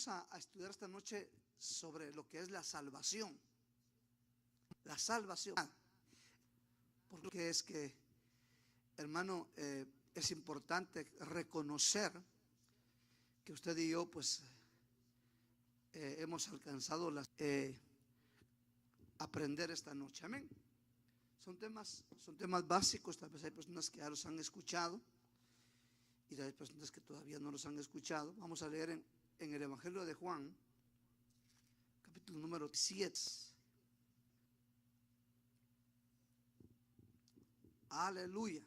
Vamos a estudiar esta noche sobre lo que es la salvación. La salvación. Porque es que, hermano, es importante reconocer que usted y yo pues hemos alcanzado aprender esta noche. Amén. Son temas básicos. Tal vez hay personas que ya los han escuchado y hay personas que todavía no los han escuchado. Vamos a leer en el Evangelio de Juan, capítulo número 7. Aleluya.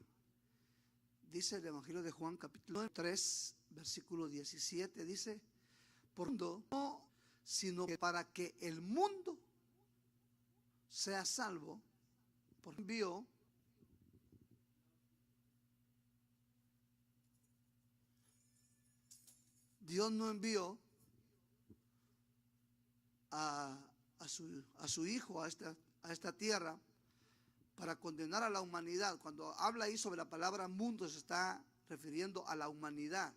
Dice el Evangelio de Juan, capítulo 3, versículo 17. Dice: por no, sino que para que el mundo sea salvo, por envió Dios no envió a su Hijo a esta tierra para condenar a la humanidad. Cuando habla ahí sobre la palabra mundo, se está refiriendo a la humanidad,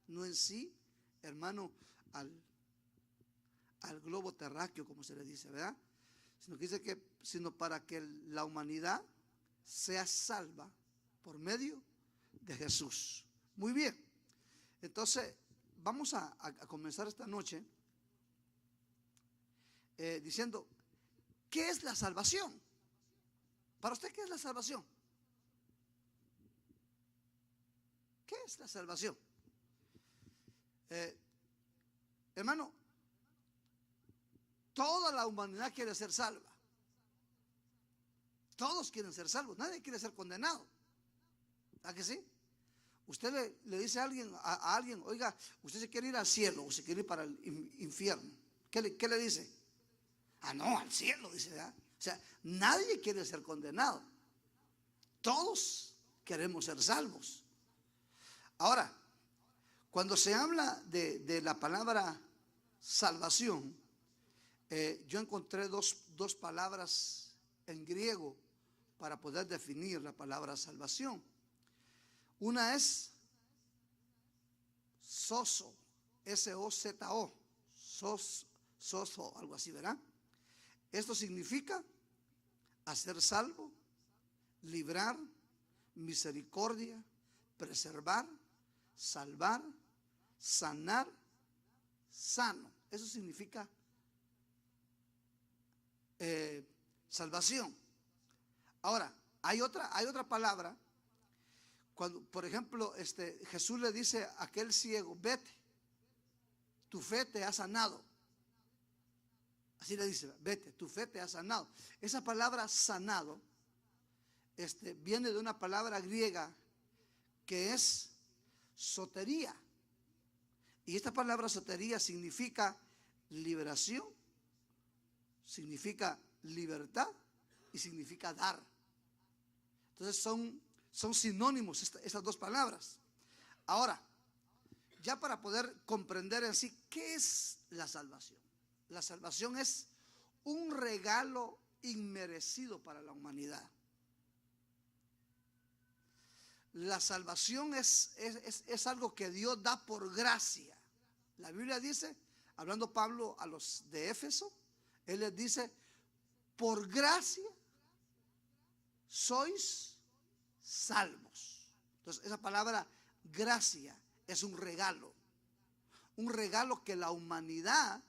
no en sí, hermano, al globo terráqueo, como se le dice, ¿verdad? Sino que dice sino para que la humanidad sea salva por medio de Jesús. Muy bien. Entonces, vamos a comenzar esta noche diciendo, ¿qué es la salvación? Para usted, ¿qué es la salvación? ¿Qué es la salvación? Hermano, toda la humanidad quiere ser salva. Todos quieren ser salvos. Nadie quiere ser condenado. ¿A que sí? Usted le dice a alguien, oiga, usted se quiere ir al cielo o se quiere ir para el infierno. ¿Qué le dice? Ah, no, al cielo, dice, ¿verdad? O sea, nadie quiere ser condenado. Todos queremos ser salvos. Ahora, cuando se habla de la palabra salvación, yo encontré dos palabras en griego para poder definir la palabra salvación. Una es sozo, S-O-Z-O, sozo, algo así, ¿verdad? Esto significa hacer salvo, librar, misericordia, preservar, salvar, sanar, sano. Eso significa salvación. Ahora, hay otra palabra. Cuando, por ejemplo, Jesús le dice a aquel ciego, vete, tu fe te ha sanado. Así le dice, vete, tu fe te ha sanado. Esa palabra sanado viene de una palabra griega que es sotería. Y esta palabra sotería significa liberación, significa libertad y significa dar. Entonces son sinónimos estas dos palabras. Ahora, ya para poder comprender en sí qué es la salvación. La salvación es un regalo inmerecido para la humanidad. La salvación es algo que Dios da por gracia. La Biblia dice, hablando Pablo a los de Éfeso, él les dice, por gracia sois salvos. Entonces, esa palabra gracia es un regalo que la humanidad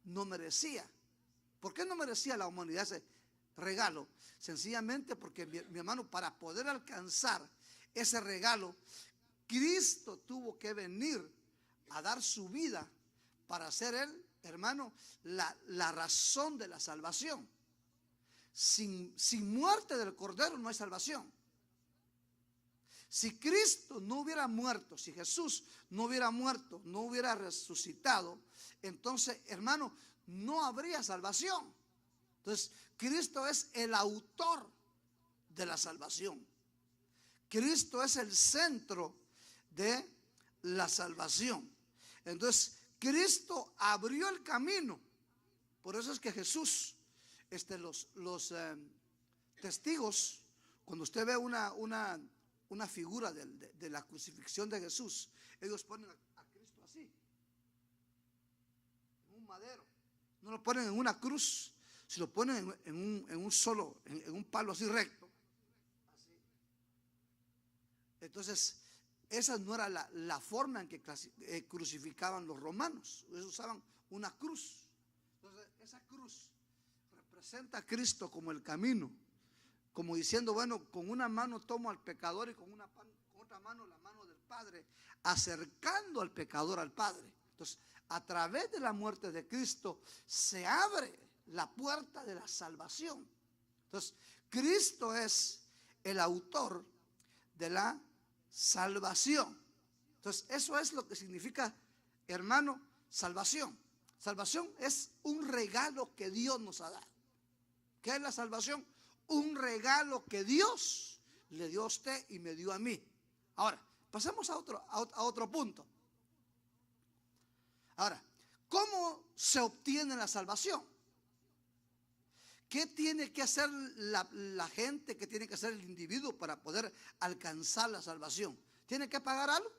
no merecía. ¿Por qué no merecía la humanidad ese regalo? Sencillamente porque, mi hermano, para poder alcanzar ese regalo, Cristo tuvo que venir a dar su vida para ser Él, hermano, la razón de la salvación. Sin muerte del Cordero no hay salvación. Si Cristo no hubiera muerto, si Jesús no hubiera muerto, no hubiera resucitado, entonces, hermano, no habría salvación. Entonces, Cristo es el autor de la salvación. Cristo es el centro de la salvación. Entonces, Cristo abrió el camino. Por eso es que Jesús, los testigos, cuando usted ve una figura de la crucifixión de Jesús, ellos ponen a Cristo así. madero, no lo ponen en una cruz, si lo ponen en un palo así recto, así. Entonces, esa no era la forma en que crucificaban los romanos. Ellos usaban una cruz. Entonces, esa cruz representa a Cristo como el camino, como diciendo, bueno, con una mano tomo al pecador y con otra mano la mano del Padre, acercando al pecador al Padre. Entonces, a través de la muerte de Cristo se abre la puerta de la salvación. Entonces, Cristo es el autor de la salvación. Entonces, eso es lo que significa, hermano, salvación. Salvación es un regalo que Dios nos ha dado. ¿Qué es la salvación? Un regalo que Dios le dio a usted y me dio a mí. Ahora, pasemos a otro punto. Ahora, ¿cómo se obtiene la salvación? ¿Qué tiene que hacer la gente, qué tiene que hacer el individuo para poder alcanzar la salvación? ¿Tiene que pagar algo?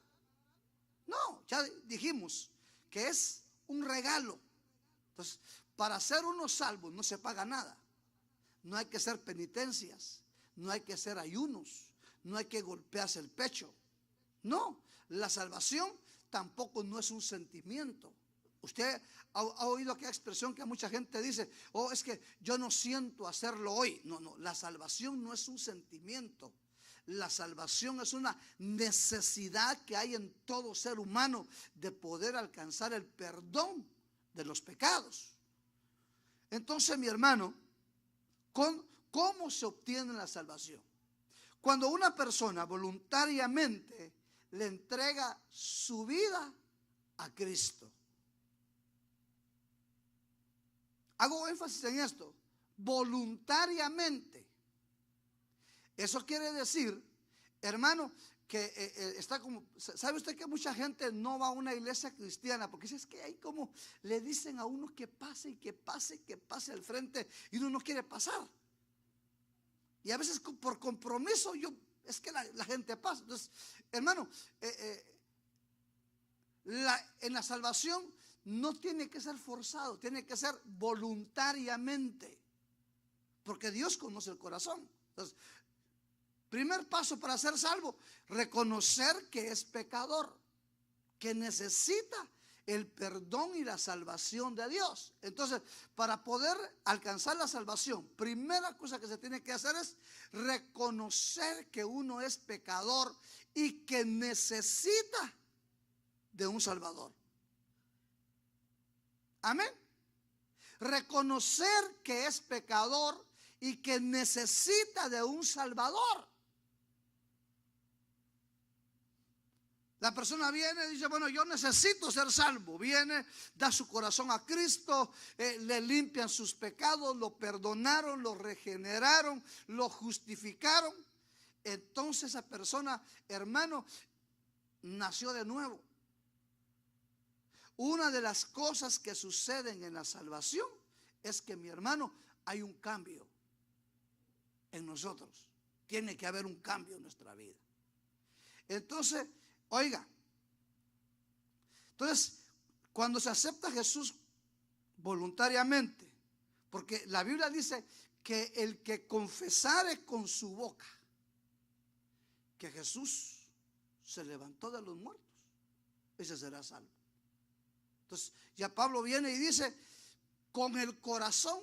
No, ya dijimos que es un regalo. Entonces, para ser uno salvo no se paga nada. No hay que hacer penitencias, no hay que hacer ayunos, no hay que golpearse el pecho. No, la salvación tampoco no es un sentimiento. Usted ha oído aquella expresión que mucha gente dice, oh, es que yo no siento hacerlo hoy. No, la salvación no es un sentimiento. La salvación es una necesidad que hay en todo ser humano de poder alcanzar el perdón de los pecados. Entonces, mi hermano, ¿cómo se obtiene la salvación? Cuando una persona voluntariamente le entrega su vida a Cristo. Hago énfasis en esto, voluntariamente. Eso quiere decir, hermano, que está como, ¿sabe usted que mucha gente no va a una iglesia cristiana? Porque es que ahí como le dicen a uno que pase y que pase al frente y uno no quiere pasar. Y a veces por compromiso es que la gente pasa. Entonces, hermano, en la salvación no tiene que ser forzado, tiene que ser voluntariamente, porque Dios conoce el corazón. Entonces, primer paso para ser salvo, reconocer que es pecador, que necesita el perdón y la salvación de Dios. Entonces, para poder alcanzar la salvación, primera cosa que se tiene que hacer es reconocer que uno es pecador y que necesita de un Salvador. Amén. Reconocer que es pecador y que necesita de un Salvador. La persona viene y dice, bueno, yo necesito ser salvo. Viene, da su corazón a Cristo, le limpian sus pecados, lo perdonaron, lo regeneraron, lo justificaron. Entonces esa persona, hermano, nació de nuevo. Una de las cosas que suceden en la salvación es que, mi hermano, hay un cambio en nosotros. Tiene que haber un cambio en nuestra vida. Entonces, oiga, cuando se acepta a Jesús voluntariamente, porque la Biblia dice que el que confesare con su boca que Jesús se levantó de los muertos, ese será salvo. Entonces, ya Pablo viene y dice, con el corazón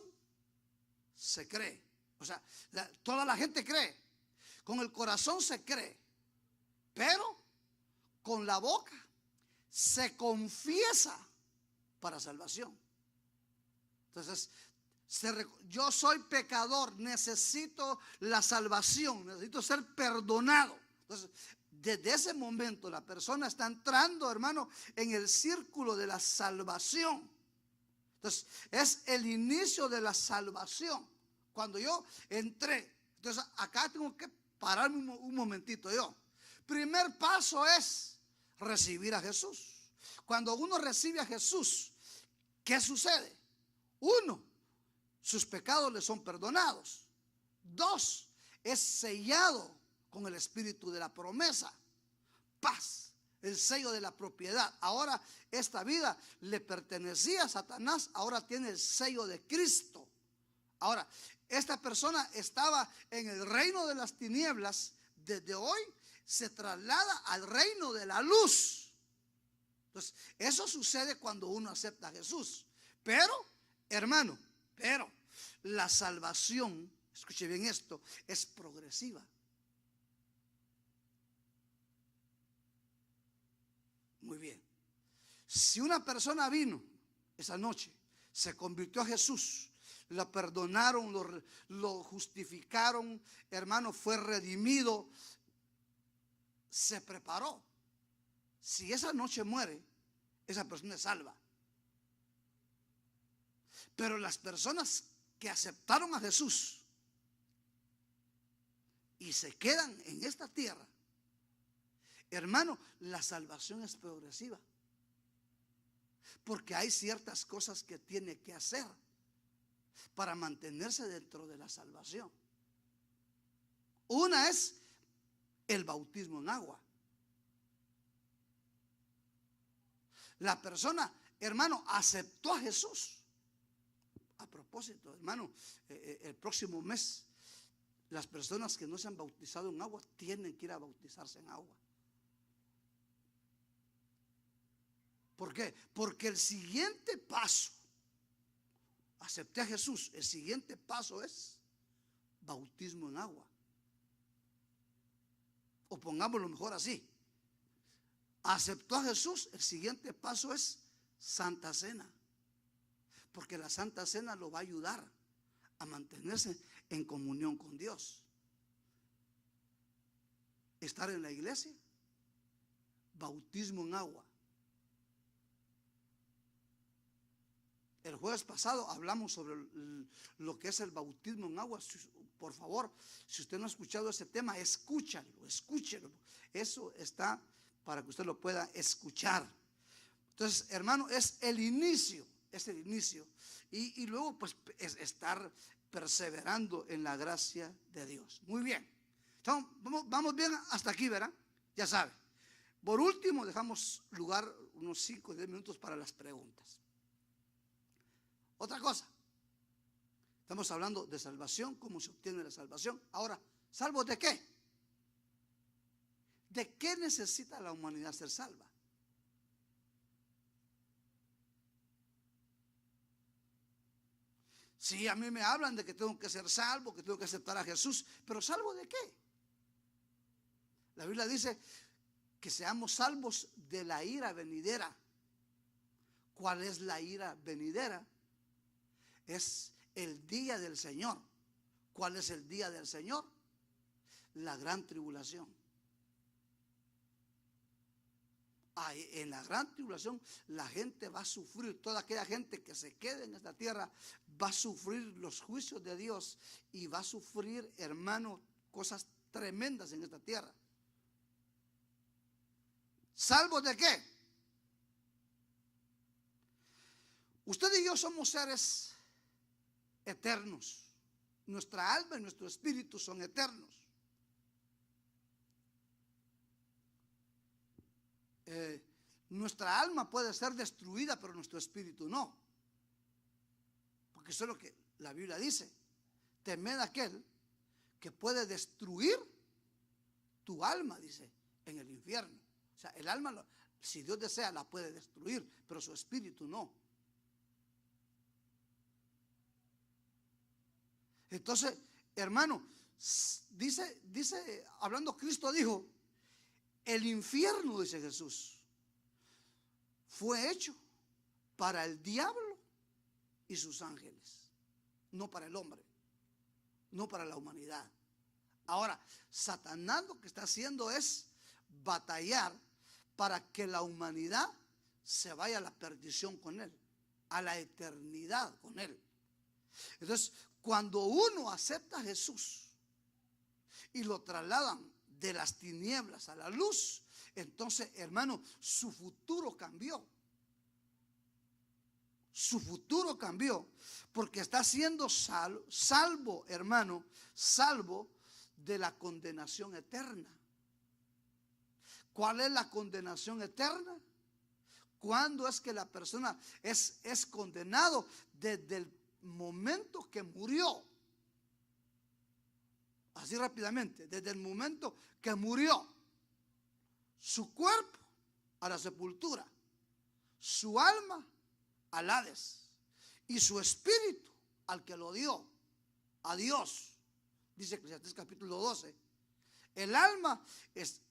se cree. O sea, toda la gente cree. Con el corazón se cree, pero con la boca se confiesa para salvación. Entonces, yo soy pecador, necesito la salvación, necesito ser perdonado. Entonces, desde ese momento la persona está entrando, hermano, en el círculo de la salvación. Entonces, es el inicio de la salvación. Cuando yo entré, entonces acá tengo que pararme un momentito yo. Primer paso es recibir a Jesús. Cuando uno recibe a Jesús, ¿qué sucede? Uno, sus pecados le son perdonados. Dos, es sellado con el espíritu de la promesa, paz, el sello de la propiedad. Ahora esta vida le pertenecía a Satanás, ahora tiene el sello de Cristo. Ahora, esta persona estaba en el reino de las tinieblas, desde hoy se traslada al reino de la luz. Entonces, eso sucede cuando uno acepta a Jesús. Pero, hermano, la salvación, escuche bien esto, es progresiva. Muy bien. Si una persona vino esa noche, se convirtió a Jesús, lo perdonaron, lo justificaron, hermano, fue redimido, se preparó. Si esa noche muere, esa persona es salva. Pero las personas que aceptaron a Jesús y se quedan en esta tierra, hermano, la salvación es progresiva. Porque hay ciertas cosas que tiene que hacer para mantenerse dentro de la salvación. Una es el bautismo en agua. La persona, hermano, aceptó a Jesús. A propósito, hermano, el próximo mes, las personas que no se han bautizado en agua tienen que ir a bautizarse en agua. ¿Por qué? Porque el siguiente paso, acepté a Jesús, el siguiente paso es bautismo en agua. O pongámoslo mejor así: aceptó a Jesús, el siguiente paso es Santa Cena. Porque la Santa Cena lo va a ayudar a mantenerse en comunión con Dios. Estar en la iglesia, bautismo en agua. El jueves pasado hablamos sobre lo que es el bautismo en agua. Por favor, si usted no ha escuchado ese tema, escúchalo. Eso está para que usted lo pueda escuchar. Entonces, hermano, es el inicio. Y luego pues es estar perseverando en la gracia de Dios. Muy bien. Entonces, vamos bien hasta aquí, ¿verdad? Ya sabe. Por último, dejamos lugar unos 5 o 10 minutos para las preguntas. Otra cosa, estamos hablando de salvación, cómo se obtiene la salvación. Ahora, ¿salvo de qué? ¿De qué necesita la humanidad ser salva? Sí, a mí me hablan de que tengo que ser salvo, que tengo que aceptar a Jesús, pero ¿salvo de qué? La Biblia dice que seamos salvos de la ira venidera. ¿Cuál es la ira venidera? Es el día del Señor. ¿Cuál es el día del Señor? La gran tribulación. En la gran tribulación la gente va a sufrir, toda aquella gente que se quede en esta tierra va a sufrir los juicios de Dios y va a sufrir, hermano, cosas tremendas en esta tierra. ¿Salvos de qué? Usted y yo somos seres eternos. Nuestra alma y nuestro espíritu son eternos. Nuestra alma puede ser destruida, pero nuestro espíritu no. Porque eso es lo que la Biblia dice: temed a aquel que puede destruir tu alma, dice, en el infierno. O sea, el alma, si Dios desea, la puede destruir, pero su espíritu no. Entonces, hermano, dice, hablando Cristo dijo: el infierno, dice Jesús, fue hecho para el diablo y sus ángeles, no para el hombre, no para la humanidad. Ahora, Satanás lo que está haciendo es batallar para que la humanidad se vaya a la perdición con él, a la eternidad con él. Entonces, cuando uno acepta a Jesús y lo trasladan de las tinieblas a la luz, entonces, hermano, su futuro cambió. Su futuro cambió porque está siendo salvo, hermano, salvo de la condenación eterna. ¿Cuál es la condenación eterna? ¿Cuándo es que la persona es condenado? Desde el momento que murió. Así rápidamente, desde el momento que murió. Su cuerpo a la sepultura, su alma al Hades y su espíritu al que lo dio, a Dios. Dice Eclesiastés capítulo 12. El alma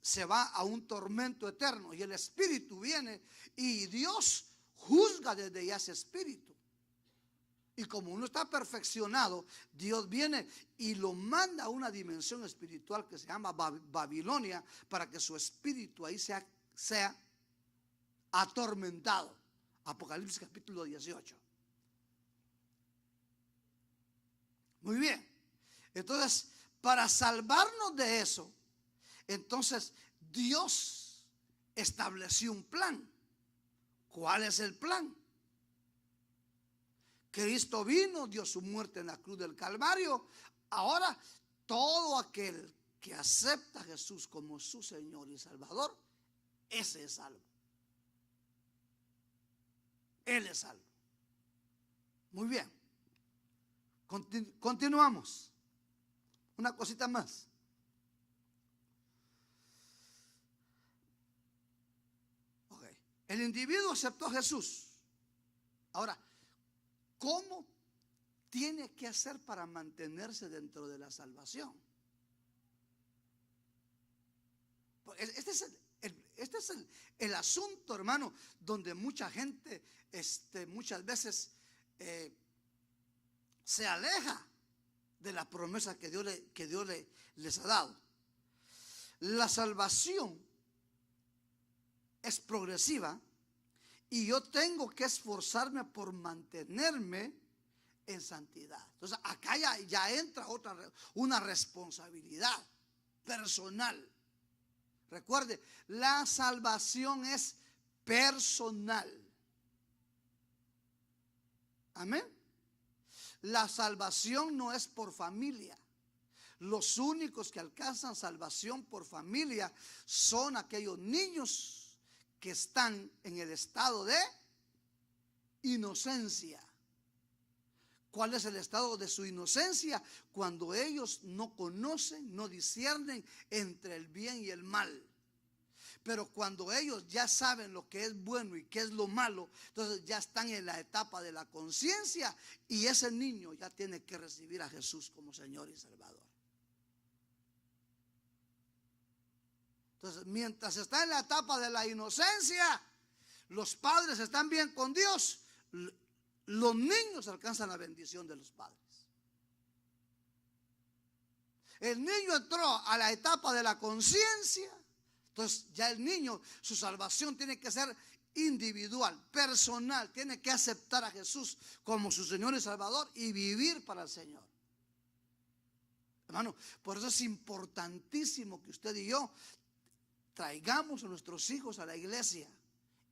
se va a un tormento eterno y el espíritu viene y Dios juzga desde ya ese espíritu. Y como uno está perfeccionado, Dios viene y lo manda a una dimensión espiritual que se llama Babilonia, para que su espíritu ahí sea atormentado. Apocalipsis capítulo 18. Muy bien. Entonces, para salvarnos de eso, entonces Dios estableció un plan. ¿Cuál es el plan? Cristo vino, dio su muerte en la cruz del Calvario. Ahora, todo aquel que acepta a Jesús como su Señor y Salvador, ese es salvo. Él es salvo. Muy bien. Continuamos. Una cosita más. Okay. El individuo aceptó a Jesús. Ahora, ¿cómo tiene que hacer para mantenerse dentro de la salvación? Este es el asunto, hermano, donde mucha gente muchas veces se aleja de la promesa que Dios les ha dado. La salvación es progresiva y yo tengo que esforzarme por mantenerme en santidad. Entonces acá ya entra una responsabilidad personal. Recuerde, la salvación es personal. Amén. La salvación no es por familia. Los únicos que alcanzan salvación por familia son aquellos niños que están en el estado de inocencia. ¿Cuál es el estado de su inocencia? Cuando ellos no conocen, no disciernen entre el bien y el mal. Pero cuando ellos ya saben lo que es bueno y qué es lo malo, entonces ya están en la etapa de la conciencia y ese niño ya tiene que recibir a Jesús como Señor y Salvador. Entonces, mientras está en la etapa de la inocencia, los padres están bien con Dios, los niños alcanzan la bendición de los padres. El niño entró a la etapa de la conciencia. Entonces ya el niño, su salvación tiene que ser individual, personal. Tiene que aceptar a Jesús como su Señor y Salvador y vivir para el Señor. Hermano, por eso es importantísimo que usted y yo traigamos a nuestros hijos a la iglesia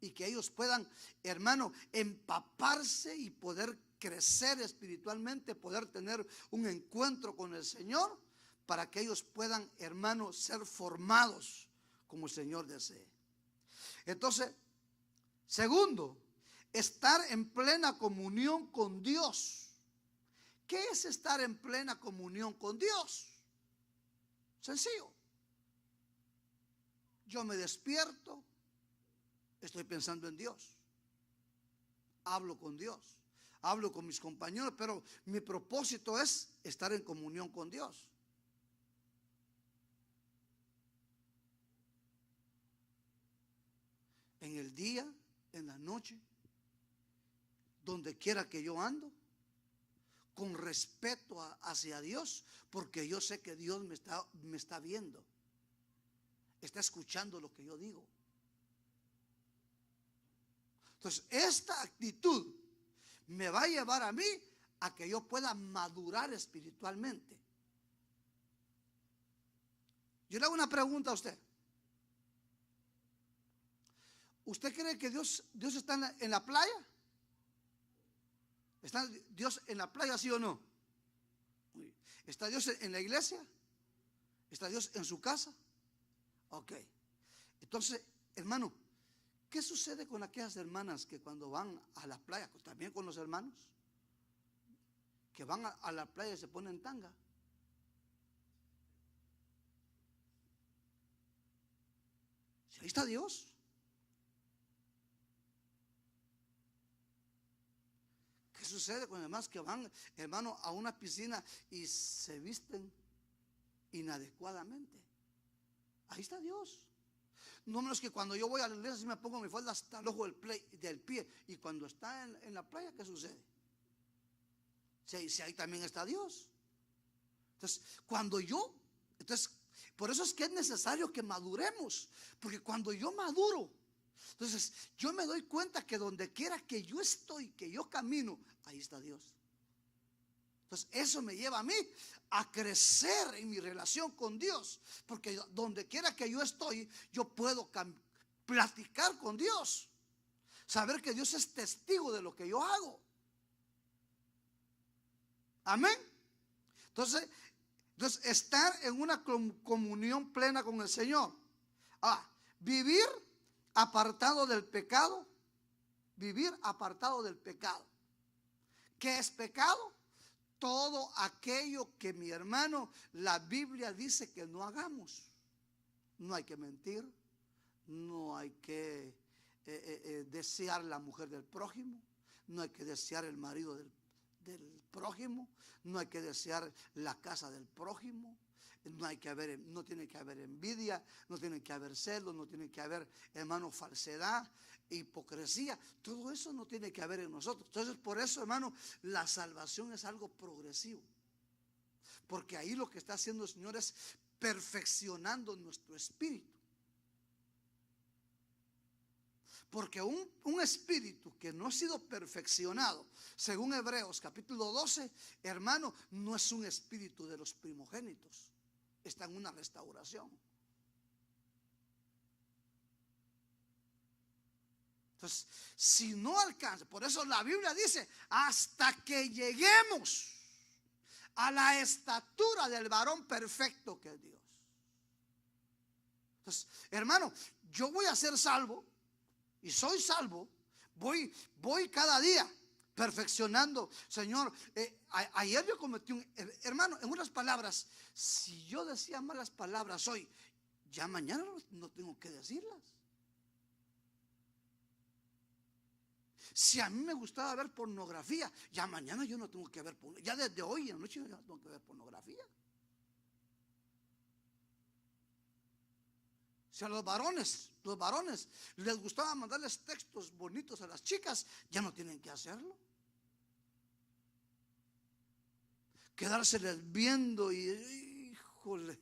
y que ellos puedan, hermano, empaparse y poder crecer espiritualmente, poder tener un encuentro con el Señor, para que ellos puedan, hermano, ser formados como el Señor desee. Entonces, segundo, estar en plena comunión con Dios. ¿Qué es estar en plena comunión con Dios? Sencillo. Yo me despierto, estoy pensando en Dios, hablo con Dios, hablo con mis compañeros, pero mi propósito es estar en comunión con Dios. En el día, en la noche, donde quiera que yo ando, con respeto hacia Dios, porque yo sé que Dios me está viendo, está escuchando lo que yo digo. Entonces, esta actitud me va a llevar a mí a que yo pueda madurar espiritualmente. Yo le hago una pregunta a usted. ¿Usted cree que Dios está en la playa? ¿Está Dios en la playa, sí o no? ¿Está Dios en la iglesia? ¿Está Dios en su casa? Ok. Entonces, hermano, ¿qué sucede con aquellas hermanas que cuando van a la playa, también con los hermanos, que van a la playa y se ponen tanga? Si ahí está Dios. ¿Qué sucede con los demás que van, hermano, a una piscina y se visten inadecuadamente? Ahí está Dios. No menos que cuando yo voy a la iglesia si me pongo mi falda hasta el ojo del pie. Y cuando está en la playa, ¿qué sucede? Si ahí también está Dios. Entonces, por eso es que es necesario que maduremos. Porque cuando yo maduro, entonces yo me doy cuenta que donde quiera que yo estoy, que yo camino, ahí está Dios. Entonces eso me lleva a mí a crecer en mi relación con Dios. Porque donde quiera que yo estoy, yo puedo platicar con Dios. Saber que Dios es testigo de lo que yo hago. Amén. Entonces estar en una comunión plena con el Señor. Vivir apartado del pecado. Vivir apartado del pecado. ¿Qué es pecado? Todo aquello que, mi hermano, la Biblia dice que no hagamos. No hay que mentir. No hay que desear la mujer del prójimo. No hay que desear el marido del prójimo. No hay que desear la casa del prójimo. No tiene que haber envidia, no tiene que haber celos, no tiene que haber, hermano, falsedad, hipocresía. Todo eso no tiene que haber en nosotros. Entonces, por eso, hermano, la salvación es algo progresivo. Porque ahí lo que está haciendo el Señor es perfeccionando nuestro espíritu. Porque un espíritu que no ha sido perfeccionado, según Hebreos capítulo 12, hermano, no es un espíritu de los primogénitos. Está en una restauración. Entonces, si no alcanza, por eso la Biblia dice, hasta que lleguemos a la estatura del varón perfecto que es Dios. Entonces, hermano, yo voy a ser salvo. Y soy salvo, voy cada día perfeccionando. Señor, ayer yo cometí hermano, en unas palabras, si yo decía malas palabras hoy, ya mañana no tengo que decirlas. Si a mí me gustaba ver pornografía, ya mañana yo no tengo que ver pornografía. Ya desde hoy en la noche yo no tengo que ver pornografía. Si a los varones les gustaba mandarles textos bonitos a las chicas, ya no tienen que hacerlo. Quedárseles viendo y, híjole,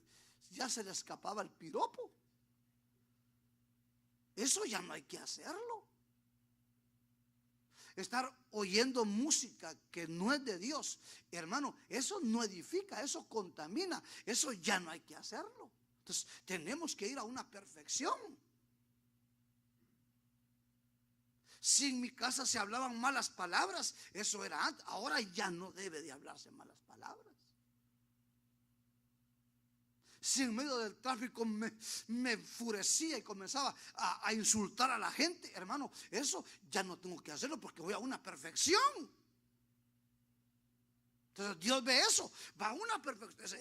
ya se le escapaba el piropo. Eso ya no hay que hacerlo. Estar oyendo música que no es de Dios, hermano, eso no edifica, eso contamina, eso ya no hay que hacerlo. Entonces tenemos que ir a una perfección. Si en mi casa se hablaban malas palabras, eso era antes. Ahora ya no debe de hablarse malas palabras. Si en medio del tráfico me enfurecía y comenzaba a insultar a la gente, hermano, eso ya no tengo que hacerlo porque voy a una perfección. Entonces Dios ve eso, va a una perfección.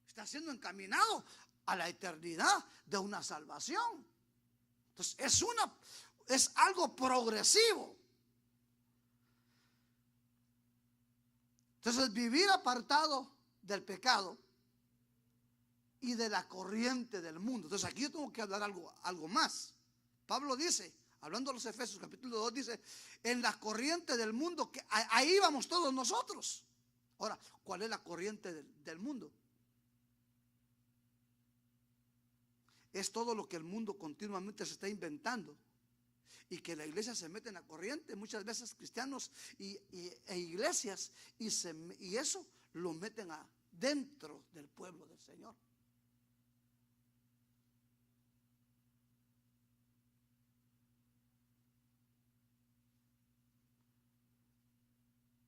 Está siendo encaminado a la eternidad de una salvación. Entonces es algo progresivo. Entonces vivir apartado del pecado y de la corriente del mundo. Entonces aquí yo tengo que hablar algo más. Pablo dice, hablando de los Efesios capítulo 2, dice, en la corriente del mundo, que ahí vamos todos nosotros. Ahora, ¿cuál es la corriente del mundo? Es todo lo que el mundo continuamente se está inventando y que la iglesia se mete en la corriente, muchas veces cristianos e iglesias, y eso lo meten dentro del pueblo del Señor.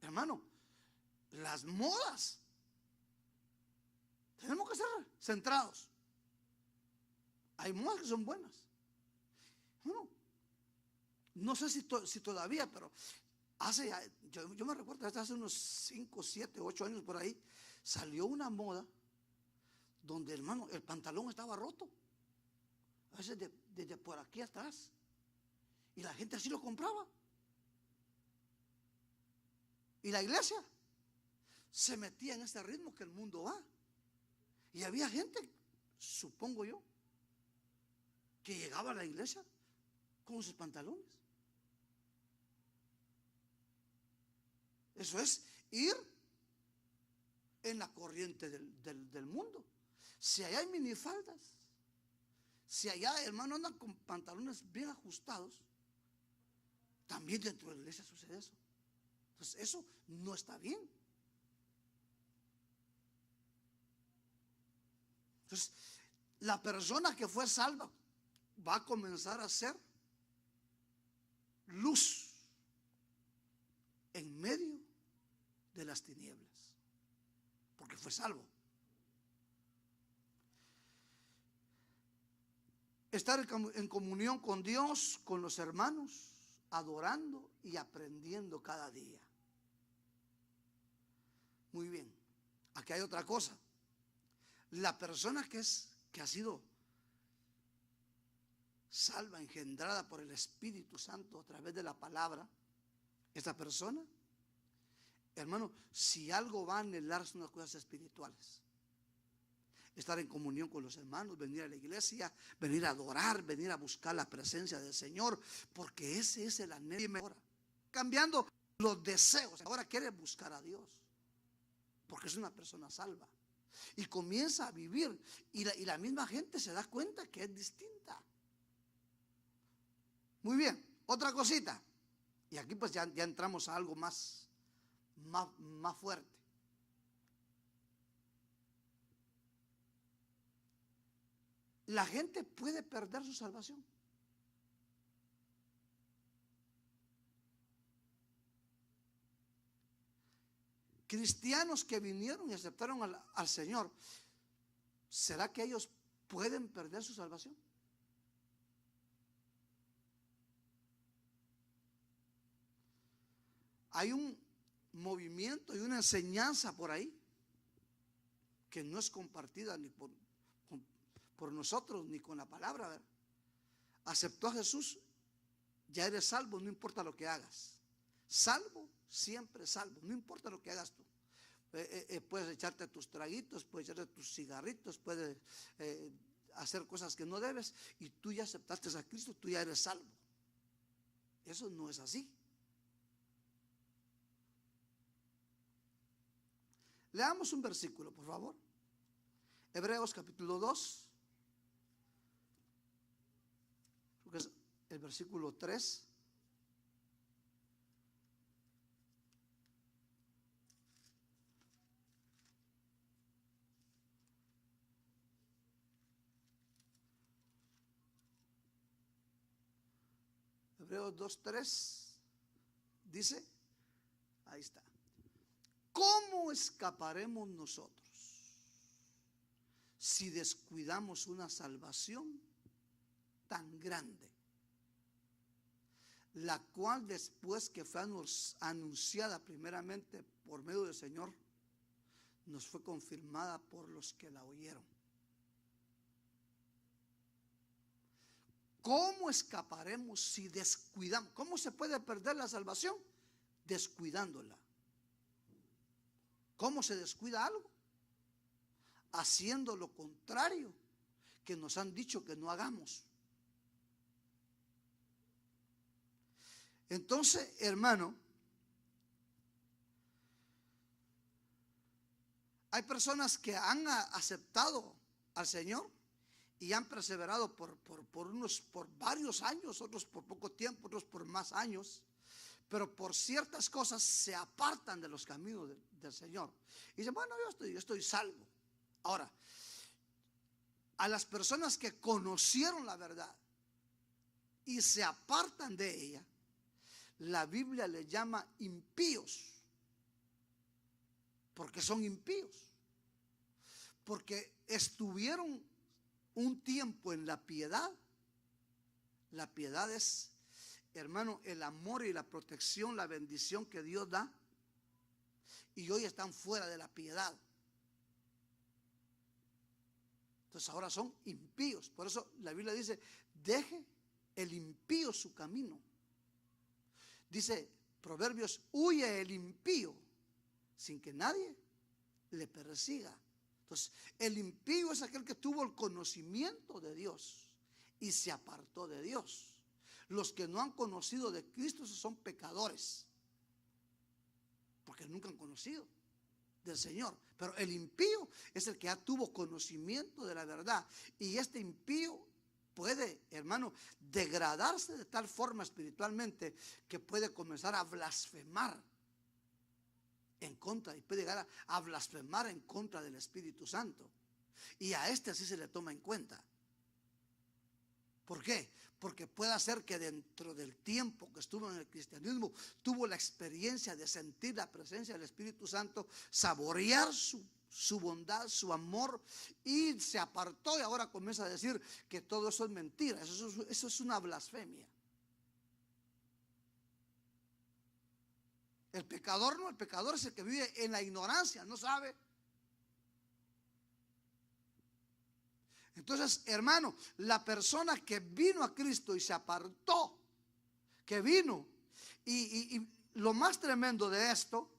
Hermano, las modas tenemos que ser centrados. Hay modas que son buenas. No sé si todavía, pero yo me recuerdo, hasta hace unos 5, 7, 8 años por ahí, salió una moda donde, hermano, el pantalón estaba roto. A veces desde por aquí atrás. Y la gente así lo compraba. Y la iglesia se metía en ese ritmo que el mundo va. Y había gente, supongo yo, que llegaba a la iglesia con sus pantalones. Eso es ir en la corriente del mundo. Si allá hay minifaldas, si allá, hermano, andan con pantalones bien ajustados, también dentro de la iglesia sucede eso. Entonces eso no está bien. Entonces la persona que fue salva va a comenzar a ser luz en medio de las tinieblas, porque fue salvo. Estar en comunión con Dios, con los hermanos, adorando y aprendiendo cada día. Muy bien. Aquí hay otra cosa. La persona que ha sido salva, engendrada por el Espíritu Santo a través de la palabra, esta persona, hermano, si algo va a anhelar son las cosas espirituales. Estar en comunión con los hermanos, venir a la iglesia, venir a adorar, venir a buscar la presencia del Señor, porque ese es el anhelo. Ahora, cambiando los deseos, ahora quiere buscar a Dios, porque es una persona salva. Y comienza a vivir, y la misma gente se da cuenta que es distinta. Muy bien, otra cosita. Y aquí pues ya entramos a algo más fuerte. La gente puede perder su salvación. Cristianos que vinieron y aceptaron al Señor, ¿será que ellos pueden perder su salvación? Hay un movimiento y una enseñanza por ahí que no es compartida ni por nosotros ni con la palabra, ¿verdad? Aceptó a Jesús, ya eres salvo, no importa lo que hagas. Salvo, siempre salvo, no importa lo que hagas tú. Puedes echarte tus traguitos, puedes echarte tus cigarritos, puedes hacer cosas que no debes, y tú ya aceptaste a Cristo, tú ya eres salvo. Eso no es así. Leamos un versículo, por favor. Hebreos capítulo 2, creo que es el versículo 3. Hebreos 2:3 dice, ahí está. ¿Cómo escaparemos nosotros si descuidamos una salvación tan grande, la cual después que fue anunciada primeramente por medio del Señor, nos fue confirmada por los que la oyeron? ¿Cómo escaparemos si descuidamos? ¿Cómo se puede perder la salvación? Descuidándola. ¿Cómo se descuida algo? Haciendo lo contrario que nos han dicho que no hagamos. Entonces, hermano, hay personas que han aceptado al Señor y han perseverado por varios años, otros por poco tiempo, otros por más años, pero por ciertas cosas se apartan de los caminos del Señor. Y dicen, bueno, yo estoy salvo. Ahora, a las personas que conocieron la verdad y se apartan de ella, la Biblia le llama impíos, porque son impíos, porque estuvieron un tiempo en la piedad es, hermano, el amor y la protección, la bendición que Dios da. Y hoy están fuera de la piedad. Entonces ahora son impíos. Por eso la Biblia dice: deje el impío su camino. Dice Proverbios: huye el impío sin que nadie le persiga. Entonces el impío es aquel que tuvo el conocimiento de Dios y se apartó de Dios. Los que no han conocido de Cristo son pecadores, porque nunca han conocido del Señor. Pero el impío es el que ya tuvo conocimiento de la verdad. Y este impío puede, hermano, degradarse de tal forma espiritualmente que puede comenzar a blasfemar en contra, y puede llegar a blasfemar en contra del Espíritu Santo. Y a este así se le toma en cuenta. ¿Por qué? Porque puede ser que dentro del tiempo que estuvo en el cristianismo tuvo la experiencia de sentir la presencia del Espíritu Santo, saborear su bondad, su amor, y se apartó, y ahora comienza a decir que todo eso es mentira. Eso es una blasfemia. El pecador no, el pecador es el que vive en la ignorancia, no sabe. Entonces, hermano, la persona que vino a Cristo y se apartó, que vino, y lo más tremendo de esto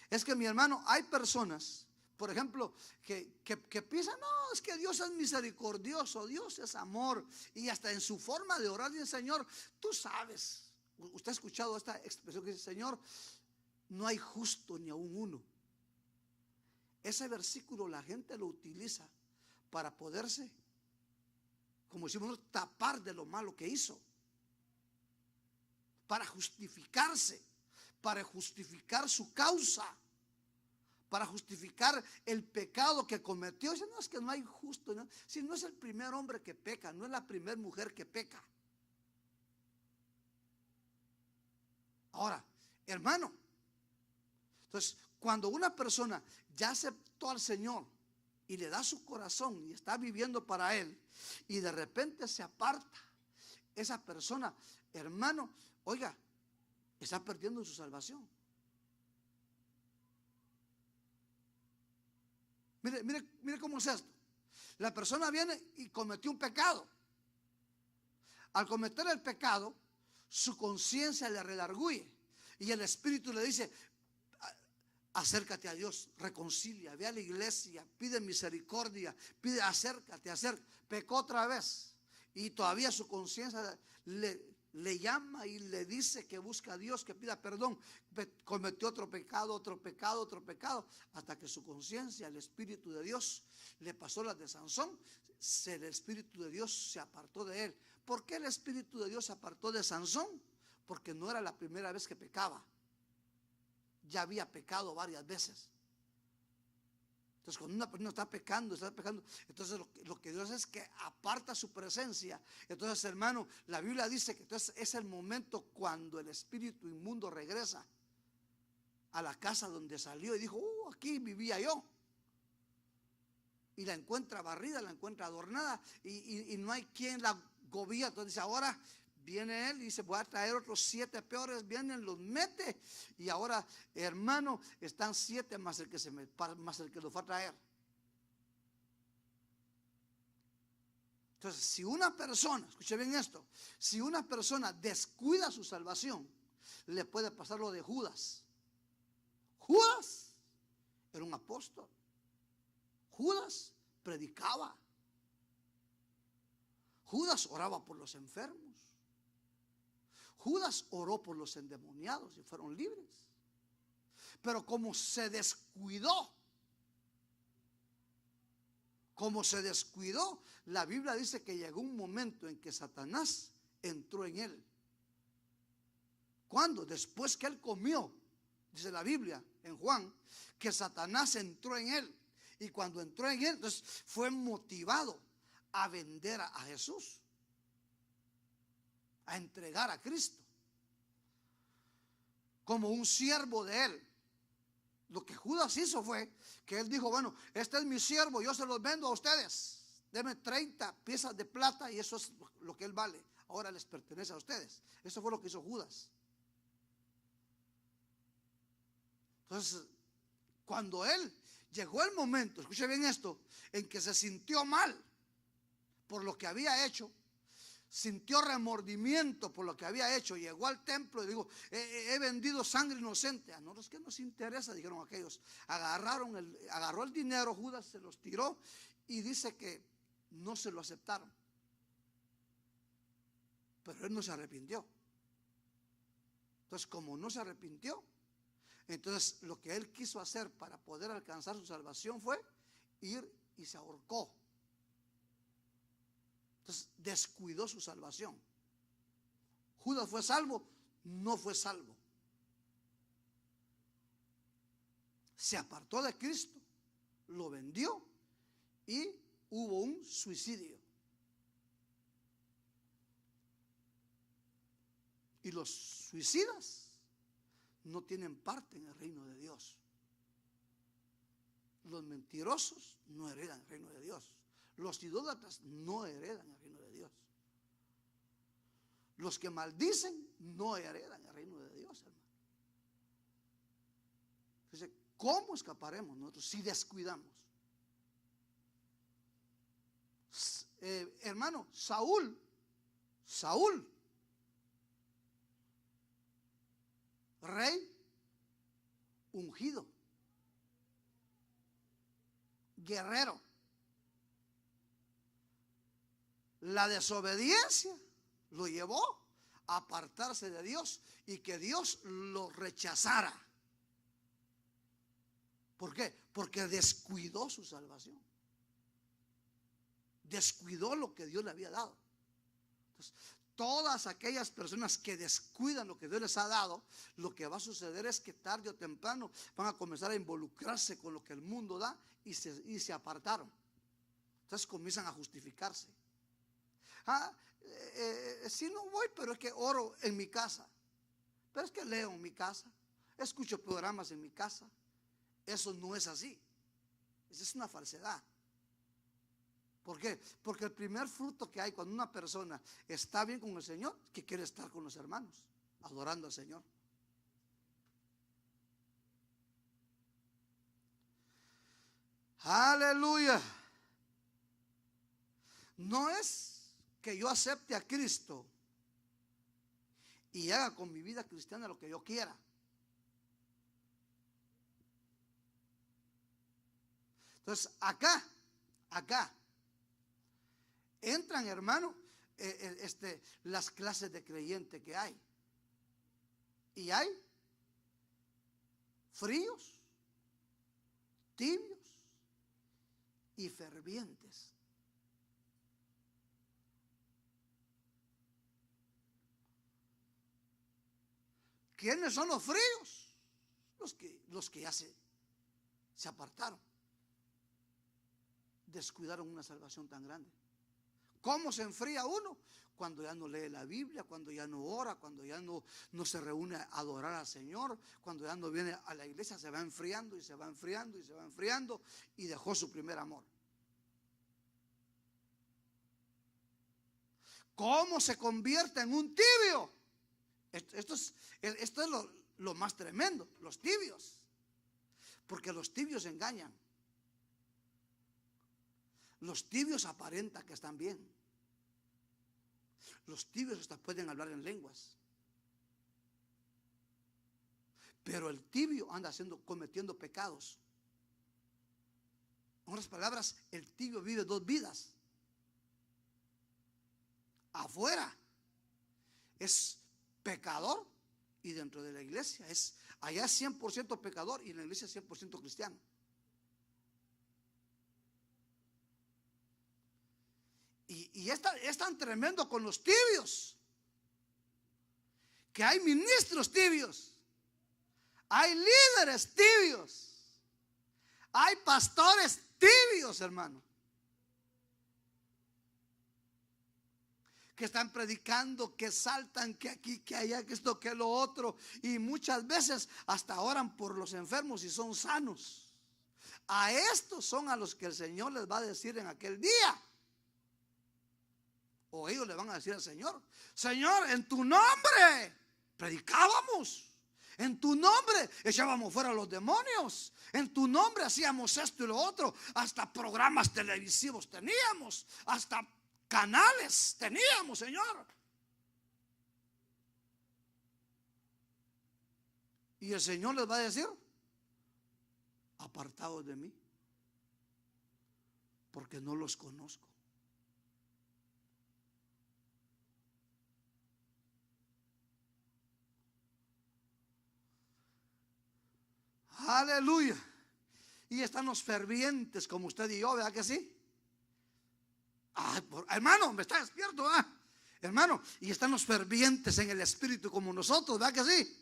es que, mi hermano, hay personas, por ejemplo, que piensan: no, es que Dios es misericordioso, Dios es amor, y hasta en su forma de orar dice: Señor, tú sabes. Usted ha escuchado esta expresión que dice: Señor, no hay justo ni aún uno. Ese versículo la gente lo utiliza para poderse, como decimos, tapar de lo malo que hizo, para justificarse, para justificar su causa, para justificar el pecado que cometió. Dice: no, es que no hay justo, ¿no? Si no es el primer hombre que peca, no es la primera mujer que peca. Ahora, hermano, entonces cuando una persona ya aceptó al Señor y le da su corazón y está viviendo para Él, y de repente se aparta, esa persona, hermano, oiga, está perdiendo su salvación. Mire cómo es esto. La persona viene y cometió un pecado. Al cometer el pecado, su conciencia le redarguye, y el Espíritu le dice: acércate a Dios, reconcilia, ve a la iglesia, pide misericordia, acércate. Pecó otra vez, y todavía su conciencia le llama y le dice que busca a Dios, que pida perdón. Cometió otro pecado, hasta que su conciencia, el Espíritu de Dios, le pasó las de Sansón. El Espíritu de Dios se apartó de él. ¿Por qué el Espíritu de Dios se apartó de Sansón? Porque no era la primera vez que pecaba, ya había pecado varias veces. Entonces, cuando una persona está pecando, entonces lo que Dios es que aparta su presencia. Entonces, hermano, la Biblia dice que entonces es el momento cuando el espíritu inmundo regresa a la casa donde salió y dijo: aquí vivía yo. Y la encuentra barrida, la encuentra adornada, y no hay quien la gobierne. Entonces dice: ahora viene él y dice: voy a traer otros 7 peores. Vienen, los mete, y ahora, hermano, están 7 más el que lo fue a traer. Entonces, si una persona, escuche bien esto, si una persona descuida su salvación, le puede pasar lo de Judas. Judas era un apóstol. Judas predicaba. Judas oraba por los enfermos. Judas oró por los endemoniados y fueron libres. Pero como se descuidó, la Biblia dice que llegó un momento en que Satanás entró en él. ¿Cuándo? Después que él comió, dice la Biblia en Juan, que Satanás entró en él. Y cuando entró en él, entonces fue motivado a vender a Jesús, a entregar a Cristo como un siervo de él. Lo que Judas hizo fue que él dijo: bueno, este es mi siervo, yo se los vendo a ustedes, Deme 30 piezas de plata y eso es lo que él vale. Ahora les pertenece a ustedes. Eso fue lo que hizo Judas. Entonces, cuando él llegó el momento, escuche bien esto, en que se sintió mal por lo que había hecho, sintió remordimiento por lo que había hecho, llegó al templo y dijo: he vendido sangre inocente. A nosotros que nos interesa, dijeron aquellos. Agarró el dinero, Judas se los tiró y dice que no se lo aceptaron. Pero él no se arrepintió. Entonces, como no se arrepintió, entonces lo que él quiso hacer para poder alcanzar su salvación fue ir y se ahorcó. Entonces descuidó su salvación. Judas fue salvo, no fue salvo. Se apartó de Cristo, lo vendió y hubo un suicidio. Y los suicidas no tienen parte en el reino de Dios. Los mentirosos no heredan el reino de Dios. Los idólatras no heredan el reino de Dios. Los que maldicen no heredan el reino de Dios, hermano. Entonces, ¿cómo escaparemos nosotros si descuidamos? Hermano, Saúl, rey ungido, guerrero. La desobediencia lo llevó a apartarse de Dios y que Dios lo rechazara. ¿Por qué? Porque descuidó su salvación. Descuidó lo que Dios le había dado. Entonces, todas aquellas personas que descuidan lo que Dios les ha dado, lo que va a suceder es que tarde o temprano van a comenzar a involucrarse con lo que el mundo da y se apartaron. Entonces comienzan a justificarse. Si no voy, pero es que oro en mi casa, pero es que leo en mi casa, escucho programas en mi casa. Eso no es así. Esa es una falsedad. ¿Por qué? Porque el primer fruto que hay cuando una persona está bien con el Señor, que quiere estar con los hermanos, adorando al Señor. Aleluya. No es que yo acepte a Cristo y haga con mi vida cristiana lo que yo quiera. Entonces, acá entran, hermano, las clases de creyente que hay. Y hay fríos, tibios y fervientes. ¿Quiénes son los fríos? Los que ya se apartaron. Descuidaron una salvación tan grande. ¿Cómo se enfría uno? Cuando ya no lee la Biblia, cuando ya no ora, cuando ya no se reúne a adorar al Señor, cuando ya no viene a la iglesia, se va enfriando y se va enfriando y se va enfriando y dejó su primer amor. ¿Cómo se convierte en un tibio? Esto es lo más tremendo, los tibios. Porque los tibios engañan. Los tibios aparentan que están bien. Los tibios hasta pueden hablar en lenguas. Pero el tibio anda cometiendo pecados. En otras palabras, el tibio vive dos vidas. Afuera es pecador y dentro de la iglesia allá es 100% pecador y en la iglesia es 100% cristiano. Y es tan tremendo con los tibios que hay ministros tibios, hay líderes tibios, hay pastores tibios, hermano, que están predicando, que saltan, que aquí, que allá, que esto, que lo otro, y muchas veces hasta oran por los enfermos y son sanos. A estos son a los que el Señor les va a decir en aquel día: O ellos le van a decir al Señor: Señor, en tu nombre predicábamos, en tu nombre echábamos fuera a los demonios, en tu nombre hacíamos esto y lo otro, hasta programas televisivos teníamos, hasta canales teníamos, Señor. Y el Señor les va a decir: apartados de mí, porque no los conozco. Aleluya. Y están los fervientes como usted y yo, ¿verdad que sí? Hermano, me está despierto, ¿verdad? Hermano, y están los fervientes en el espíritu como nosotros, ¿verdad que sí?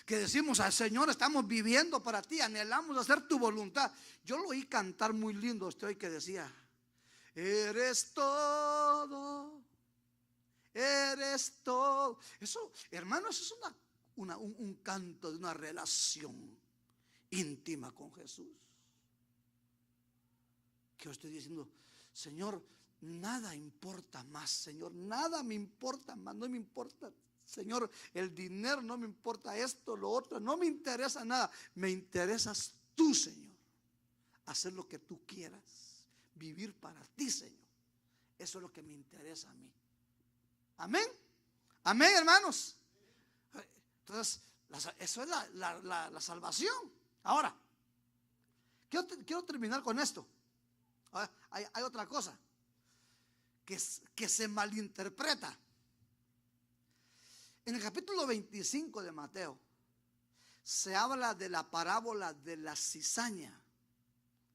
Que decimos al Señor: estamos viviendo para ti, anhelamos hacer tu voluntad. Yo lo oí cantar muy lindo usted hoy, que decía: eres todo, eres todo. Eso, hermano, eso es un canto de una relación íntima con Jesús. Que yo estoy diciendo: Señor, nada importa más, Señor, nada me importa más, no me importa, Señor, el dinero, no me importa esto, lo otro, no me interesa nada. Me interesas tú, Señor. Hacer lo que tú quieras, vivir para ti, Señor. Eso es lo que me interesa a mí. Amén. Amén, hermanos. Entonces, eso es la salvación. Ahora, quiero terminar con esto. Hay otra cosa que se malinterpreta. En el capítulo 25 de Mateo se habla de la parábola de la cizaña,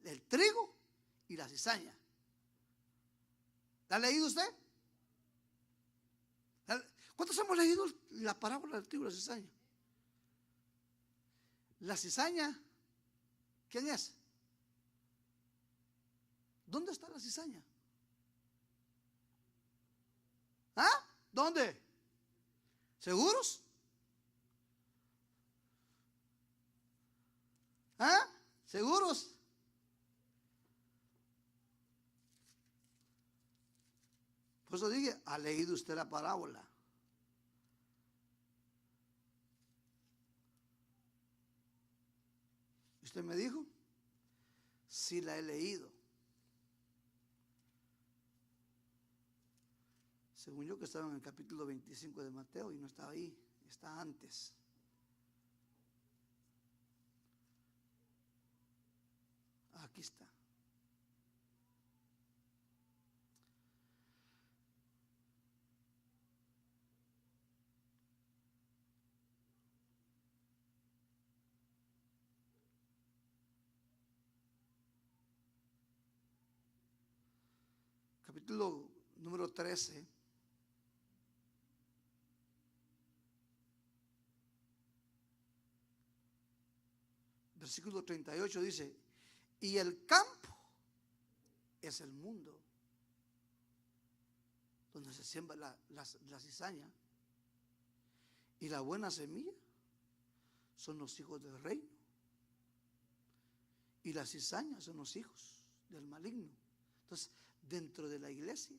del trigo y la cizaña. ¿La ha leído usted? ¿Cuántos hemos leído la parábola del trigo y la cizaña? La cizaña, ¿quién es? ¿Dónde está la cizaña? ¿Dónde? ¿Seguros? ¿Seguros? Por eso dije: ¿ha leído usted la parábola? Usted me dijo: sí, la he leído. Según yo, que estaba en el capítulo 25 de Mateo, y no estaba ahí, está antes. Aquí está. Capítulo número 13. Versículo 38 dice: y el campo es el mundo, donde se siembra la cizaña, y la buena semilla son los hijos del reino, y la cizaña son los hijos del maligno. Entonces, dentro de la iglesia,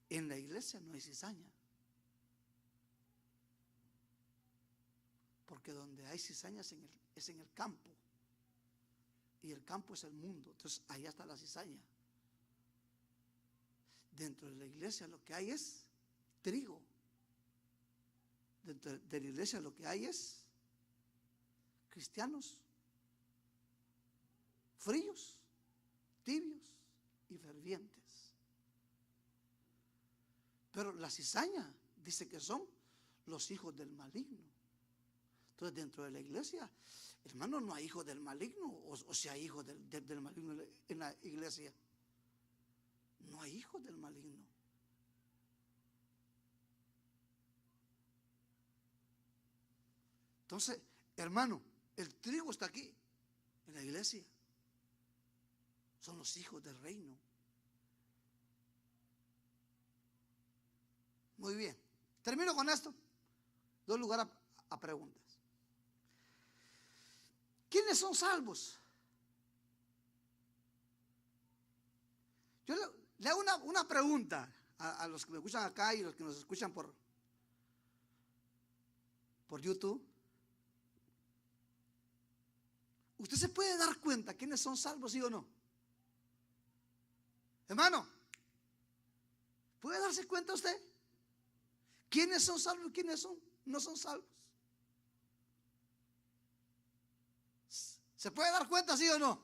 en la iglesia no hay cizaña, porque donde hay cizaña es en el campo, y el campo es el mundo. Entonces allá está la cizaña. Dentro de la iglesia lo que hay es trigo. Dentro de la iglesia lo que hay es cristianos fríos, tibios y fervientes. Pero la cizaña dice que son los hijos del maligno. Entonces, dentro de la iglesia, hermano, no hay hijos del maligno, o sea, hijos del maligno en la iglesia. No hay hijos del maligno. Entonces, hermano, el trigo está aquí, en la iglesia. Son los hijos del reino. Muy bien. Termino con esto. Doy lugar a preguntas. ¿Quiénes son salvos? Yo una pregunta a los que me escuchan acá y los que nos escuchan por YouTube. ¿Usted se puede dar cuenta quiénes son salvos, sí o no? Hermano, ¿puede darse cuenta usted quiénes son salvos y quiénes no son salvos? ¿Se puede dar cuenta, sí o no?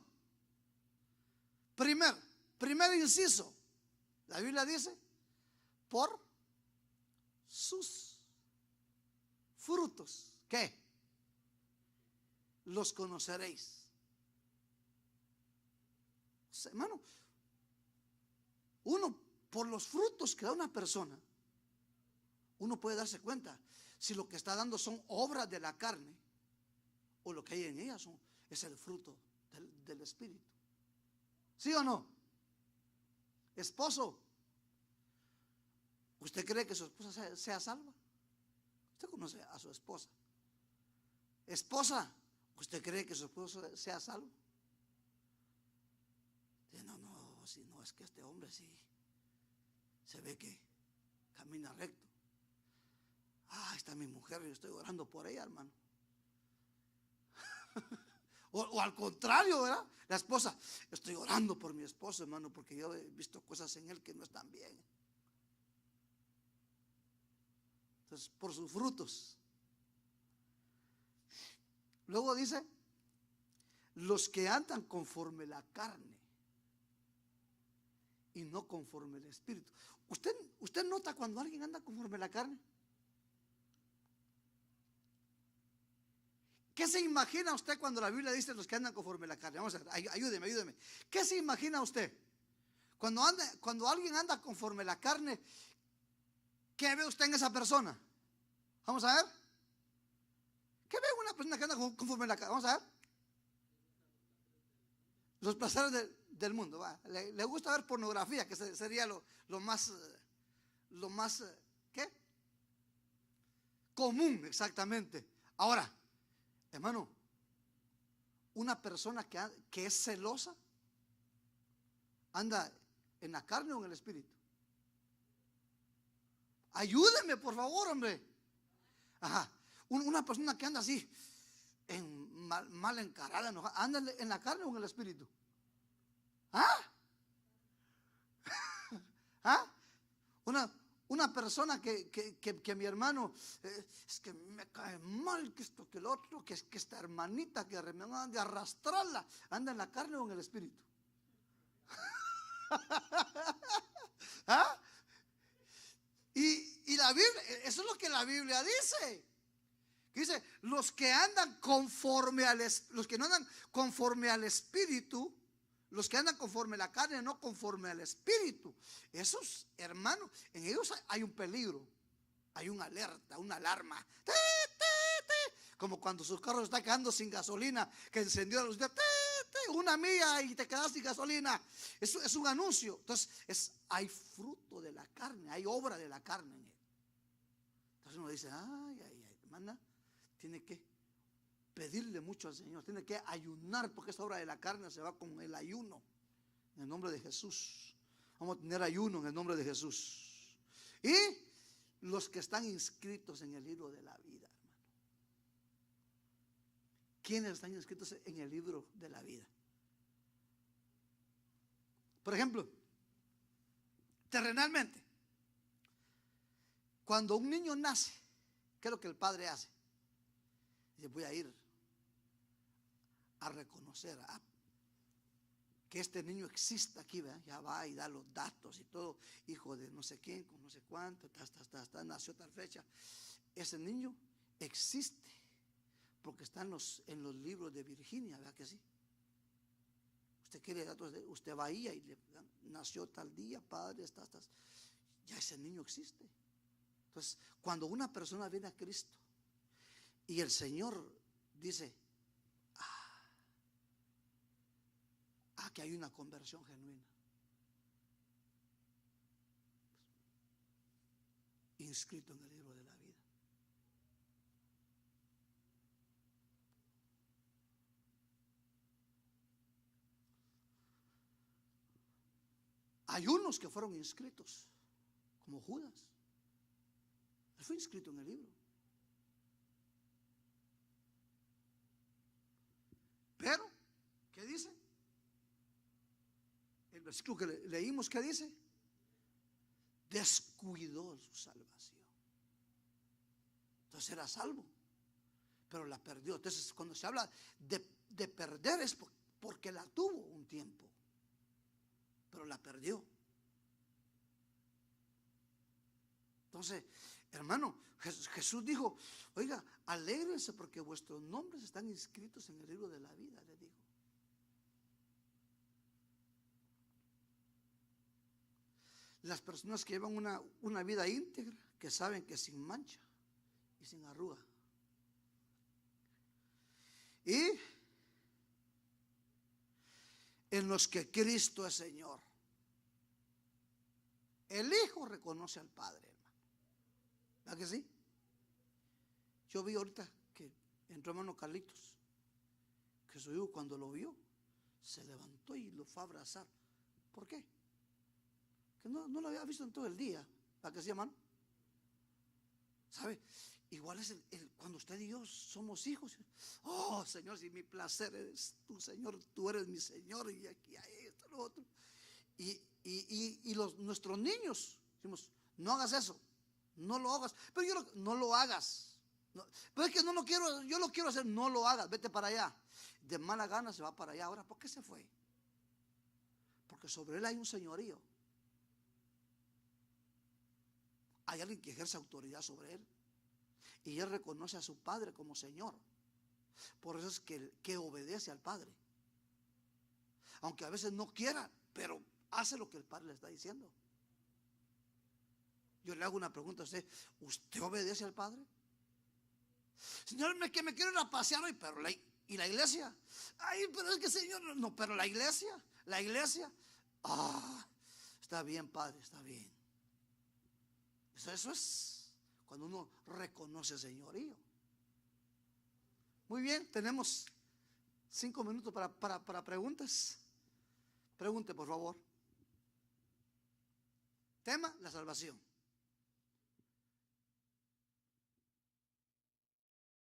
Primer inciso, la Biblia dice, por sus frutos, ¿qué? Los conoceréis. O sea, hermano, uno por los frutos que da una persona, uno puede darse cuenta si lo que está dando son obras de la carne o lo que hay en ella es el fruto del Espíritu. ¿Sí o no? Esposo, ¿usted cree que su esposa sea salva? Usted conoce a su esposa. Esposa, ¿usted cree que su esposo sea salvo? No, si no, es que este hombre sí se ve que camina recto. Ah, está mi mujer, yo estoy orando por ella, hermano. O al contrario, ¿verdad? La esposa, estoy orando por mi esposo, hermano, porque yo he visto cosas en él que no están bien. Entonces, por sus frutos. Luego dice, los que andan conforme la carne y no conforme el Espíritu. ¿Usted nota cuando alguien anda conforme la carne? ¿Qué se imagina usted cuando la Biblia dice los que andan conforme la carne? Vamos a ver, ayúdeme. ¿Qué se imagina usted? Cuando alguien anda conforme la carne, ¿qué ve usted en esa persona? Vamos a ver. ¿Qué ve una persona que anda conforme la carne? Vamos a ver. Los placeres del mundo. Le gusta ver pornografía, que sería lo más, ¿qué? Común, exactamente. Ahora, hermano, una persona que es celosa, ¿anda en la carne o en el espíritu? Ayúdenme, por favor, hombre. Ajá. Una persona que anda así, mal encarada, enojada, ¿anda en la carne o en el espíritu? ¿Ah? ¿Ah? Una persona que mi hermano, es que me cae mal, que esto, que lo otro, que esta hermanita que me van a arrastrarla, ¿anda en la carne o en el espíritu? ¿Ah? Y la Biblia, eso es lo que la Biblia dice. Que dice, los que andan conforme los que no andan conforme al espíritu, los que andan conforme a la carne, no conforme al espíritu. Esos hermanos, en ellos hay un peligro, hay una alerta, una alarma. Como cuando su carro está quedando sin gasolina, que encendió la luz, una milla y te quedas sin gasolina. Eso es un anuncio. Entonces hay fruto de la carne, hay obra de la carne en él. Entonces uno dice, ay, hermana, tiene que pedirle mucho al Señor, tiene que ayunar, porque esa obra de la carne se va con el ayuno. En el nombre de Jesús vamos a tener ayuno en el nombre de Jesús. Y los que están inscritos en el libro de la vida, hermano. ¿Quiénes están inscritos en el libro de la vida? Por ejemplo, terrenalmente, cuando un niño nace, ¿qué es lo que el padre hace? Dice, voy a ir a reconocer que este niño exista aquí, ¿verdad? Ya va y da los datos y todo, hijo de no sé quién, con no sé cuánto, nació tal fecha. Ese niño existe porque está en los libros de Virginia, ¿verdad que sí? Usted quiere datos, usted va ahí y nació tal día, padre, ya ese niño existe. Entonces, cuando una persona viene a Cristo y el Señor dice, que hay una conversión genuina, inscrito en el libro de la vida. Hay unos que fueron inscritos, como Judas. Él fue inscrito en el libro. Pero, ¿qué dice? El versículo que leímos, ¿qué dice? Descuidó su salvación. Entonces era salvo, pero la perdió. Entonces cuando se habla de perder es porque la tuvo un tiempo, pero la perdió. Entonces, hermano, Jesús dijo, oiga, alégrense porque vuestros nombres están inscritos en el libro de la vida, le dijo. Las personas que llevan una vida íntegra, que saben que sin mancha y sin arruga. Y en los que Cristo es Señor. El Hijo reconoce al Padre, hermano. ¿Verdad que sí? Yo vi ahorita que entró hermano Carlitos, que su hijo cuando lo vio, se levantó y lo fue a abrazar. ¿Por qué? Que no lo había visto en todo el día. ¿Para qué sí, hermano? ¿Sabe? Igual es cuando usted y yo somos hijos. Oh, Señor, si mi placer eres tú, Señor, tú eres mi Señor, y aquí hay esto, lo otro. Y nuestros niños decimos, no hagas eso, no lo hagas. Pero yo no lo hagas. No, pero es que no lo quiero, yo lo quiero hacer, no lo hagas, vete para allá. De mala gana se va para allá. Ahora, ¿por qué se fue? Porque sobre él hay un señorío. Hay alguien que ejerce autoridad sobre él. Y él reconoce a su padre como Señor. Por eso es que obedece al Padre. Aunque a veces no quiera, pero hace lo que el Padre le está diciendo. Yo le hago una pregunta a usted. ¿Usted obedece al Padre? Señor, que me quiero ir a pasear hoy, pero ¿y la iglesia? Ay, pero es que Señor, no, pero la iglesia, está bien, Padre, está bien. Eso es cuando uno reconoce señorío. Muy bien, tenemos 5 minutos para preguntas. Pregunte, por favor. Tema, la salvación.